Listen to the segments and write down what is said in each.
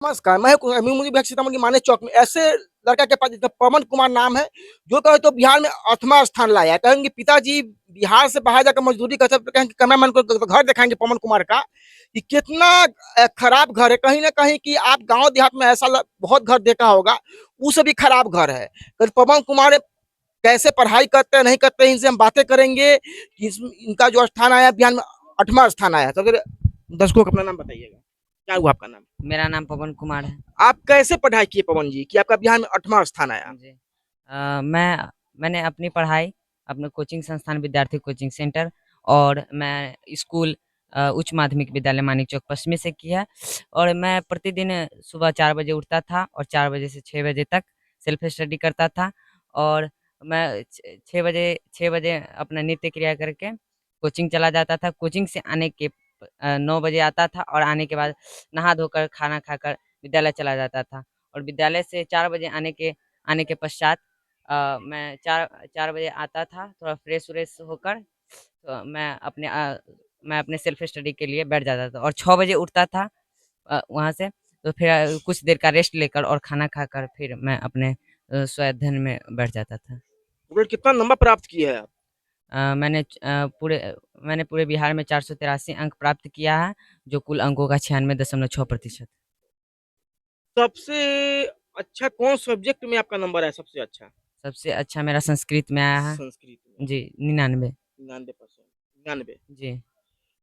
नमस्कार, मैं मुझे भी सीतामढ़ी माने चौक में ऐसे लड़का के पास पवन कुमार नाम है, जो कहे तो बिहार में 8वां स्थान लाया है। कहेंगे पिताजी बिहार से बाहर जाकर मजदूरी करते हैं, तो कहेंगे कैमरामैन को तो घर दिखाएंगे पवन कुमार का कि कितना खराब घर है। कहीं ना कहीं कि आप गांव देहात में ऐसा बहुत घर देखा होगा, उससे भी खराब घर है। तो पवन कुमार कैसे पढ़ाई करते हैं नहीं करते हैं, इनसे हम बातें करेंगे कि इनका जो स्थान आया बिहार में 8वां स्थान आया। तो अगर दर्शकों को अपना नाम बताइएगा, क्या हुआ आपका नाम? मेरा नाम पवन कुमार है। आप कैसे पढ़ाई किए पवन जी कि आपका बिहार में 8वां स्थान आया? जी। मैंने अपनी पढ़ाई अपने कोचिंग संस्थान विद्यार्थी कोचिंग सेंटर और मैं स्कूल उच्च माध्यमिक विद्यालय मानिक चौक पश्चिमी से किया। और मैं प्रतिदिन सुबह 4 बजे उठता था और 4 बजे से 6 बजे तक सेल्फ स्टडी करता था। और मैं 6 बजे अपना नित्य क्रिया करके कोचिंग चला जाता था। कोचिंग से आने के 9 बजे आता था और आने के बाद नहा धोकर खाना खाकर विद्यालय चला जाता था। और विद्यालय से 4 बजे आने के पश्चात मैं 4 बजे आता था, थोड़ा फ्रेश-व्रेश होकर तो मैं अपने सेल्फ स्टडी के लिए बैठ जाता था और 6 बजे उठता था वहाँ से। तो फिर कुछ देर का रेस्ट लेकर और खाना खाकर फिर मैं अपने स्वअध्ययन में बैठ जाता था। टोटल कितना नंबर प्राप्त किए हैं आप? अ, मैंने च अ, पूरे मैंने पूरे बिहार में 483 अंक प्राप्त किया है, जो कुल अंकों का 96.6%। सबसे अच्छा कौन सब्जेक्ट में आपका नंबर है सबसे अच्छा? सबसे अच्छा मेरा संस्कृत में आया है। संस्कृत में जी, 99। 99%। 99। जी।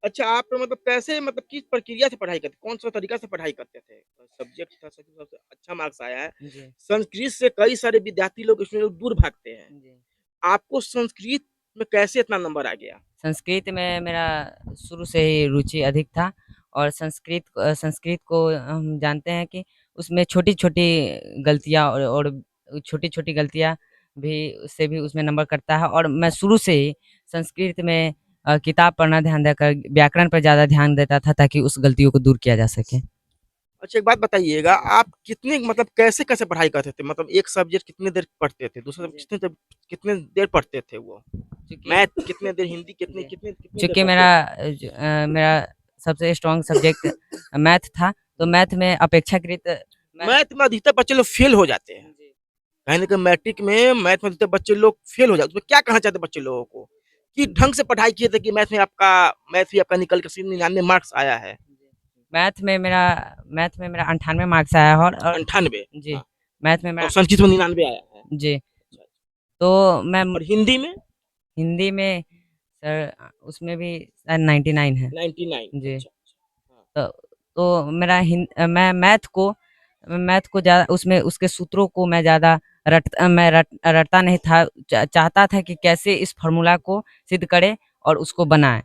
अच्छा, आप मतलब कैसे मतलब किस प्रक्रिया से पढ़ाई करते, कौन सा तरीका से पढ़ाई करते थे? सब्जेक्ट था सबसे अच्छा मार्क्स आया है। जी, संस्कृत से कई सारे विद्यार्थी लोग इसमें लोग दूर भागते हैं। जी। आपको संस्कृत में कैसे इतना नंबर आ गया? संस्कृत में मेरा शुरू से ही रुचि अधिक था और संस्कृत को हम जानते हैं कि उसमें छोटी-छोटी गलतियाँ और छोटी-छोटी गलतियाँ भी से भी उसमें नंबर कटता है। और मैं शुरू से ही संस्कृत में किताब पढ़ना ध्यान देकर व्याकरण पर ज़्यादा ध्यान देता था ताकि उस गलतियों को दूर किया जा सके। अच्छा, एक बात बताइएगा, आप कितनी मतलब कैसे-कैसे पढ़ाई करते थे? मतलब एक सब्जेक्ट कितनी देर पढ़ते थे? दूसरा जी। कितने देर पढ़ते थे वो? चूँकि मैथ कितने देर, हिंदी कितनी जी, कितनी कितनी देर चूँकि पढ़ते थे? मेरा सबसे स्ट्रॉन्ग सब्जेक्ट मैथ था, तो मैथ में अपेक्षाकृत मैथ। मैथ में अधिकतर बच्चे लोग फेल हो जाते हैं। जी। कहीं न कहीं मैट्रिक में मैथ में अधिकतर बच्चे लोग फेल हो जाते हैं। उसमें क्या कहना चाहते हैं बच्चे लोगों को? किस ढंग से पढ़ाई किए थे कि मैथ भी आपका निकल के सीधे 99 मार्क्स आया है? मैथ में मेरा 98 मार्क्स आया है। और 98। जी, हाँ, मैथ में मेरा और संस्कृत में 99 आया है। जी, अच्छा, अच्छा। तो मैं और हिंदी में? हिंदी में सर उसमें भी शायद 99 है। 99। जी, अच्छा, अच्छा। हाँ। तो मैं मैथ को ज़्यादा उसमें उसके सूत्रों को मैं ज़्यादा मैं रटता नहीं था। चाहता था कि कैसे इस फ़ॉर्मूला को सिद्ध करें और उसको बनाएँ।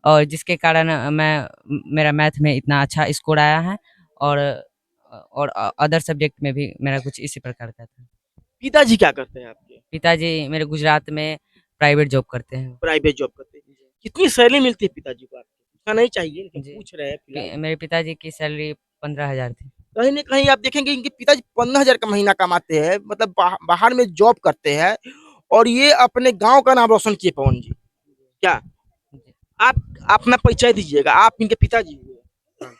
और जिसके कारण मेरा मैथ में इतना अच्छा स्कोर आया है। और अदर सब्जेक्ट में भी मेरा कुछ इसी प्रकार का था। पिताजी क्या करते हैं आपके? पिताजी मेरे गुजरात में प्राइवेट जॉब करते हैं। प्राइवेट जॉब करते हैं। जी। कितनी सैलरी मिलती है पिताजी को आपके? पूछना नहीं चाहिए लेकिन जी। पूछ रहे हैं फिलहाल। मेरे पिताजी की सैलरी 15,000 थी। कहीं न कहीं आप देखेंगे इनके पिताजी 15,000 का महीना कमाते हैं, मतलब बाहर में जॉब करते हैं और ये अपने गाँव का नाम रोशन किए पवन जी। क्या? जी। आप अपना परिचय दीजिएगा, आप इनके पिताजी हुए। हाँ।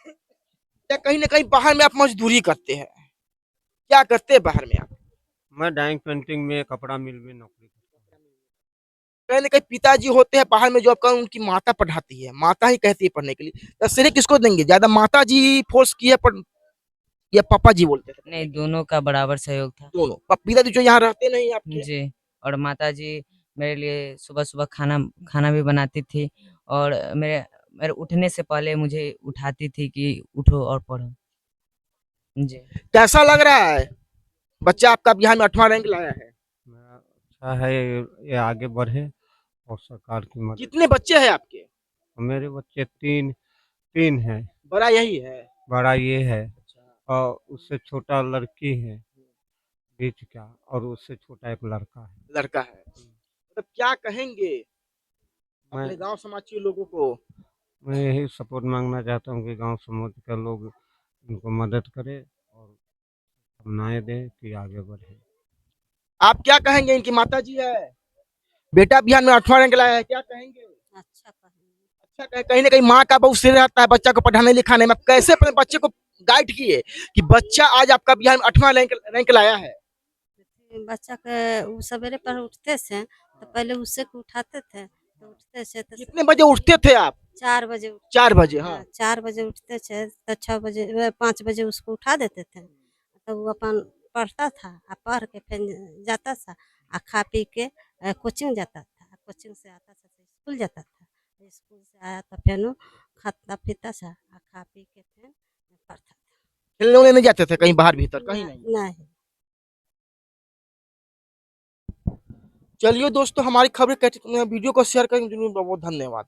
या कहीं न कहीं बाहर में आप मज़दूरी करते हैं? क्या करते हैं बाहर में आप? मैं डाइंग पेंटिंग में कपड़ा मिल में नौकरी करता हूँ। कहीं न कहीं पिताजी होते हैं बाहर में जॉब कर, उनकी माता पढ़ाती है, माता ही कहती है पढ़ने के लिए। तो श्रेय किसको देंगे? ज़्यादा माताजी फ़ोर्स की है या पापा जी बोलते थे पढ़ने नहीं, के लिए? दोनों का बराबर सहयोग था। दोनों। पिताजी जो यहाँ रहते नहीं है आपके? जी। और माताजी मेरे लिए सुबह-सुबह खाना खाना भी बनाती थी और मेरे मेरे उठने से पहले मुझे उठाती थी कि उठो और पढ़ो। जी। कैसा लग रहा है? बच्चा आपका बिहार में 8वां रैंक लाया है। मेरा अच्छा है ये आगे बढ़े और सरकार की मदद कितने करे। बच्चे हैं आपके? मेरे बच्चे 3 3 हैं, बड़ा यही है? बड़ा ये है अच्छा। और उससे छोटा लड़की है, बीच का और उससे छोटा एक लड़का है। लड़का है। हुँ, मतलब क्या कहेंगे मैं अपने गाँव समाज के लोगों को? मैं यही सपोर्ट माँगना चाहता हूँ कि गाँव समाज के लोग इनको मदद करें और भावनाएँ दें कि आगे बढ़े। आप क्या कहेंगे? इनकी माताजी है, बेटा बिहार में 8वां रैंक लाया है, क्या कहेंगे? अच्छा कहेंगे। अच्छा कहीं न कहीं माँ का बहुत सिर रहता है बच्चा को पढ़ाने लिखाने में। आप कैसे अपने बच्चे को गाइड किए कि बच्चा आज आपका बिहार में 8वां रैंक लाया है? बच्चा के वो सवेरे पर उठते से तो पहले उससे को उठाते थे, तो उठते से तो कितने बजे उठते थे आप? 4 बजे 4 बजे, हाँ। 4 बजे उठते थे तो 6 बजे 5 बजे उसको उठा देते थे, तो वो अपन पढ़ता था आ पढ़ के फिर जाता था आ खा पी के कोचिंग जाता था, कोचिंग से आता था तो स्कूल जाता था, स्कूल से आया तो फिर खाता पीता था आ खा पी के फिर पढ़ता था। खेलने उलने नहीं जाते थे कहीं बाहर भीतर? कहीं नहीं? नहीं। चलिए दोस्तों, हमारी खबर वीडियो को शेयर करेंगे, बहुत बहुत धन्यवाद।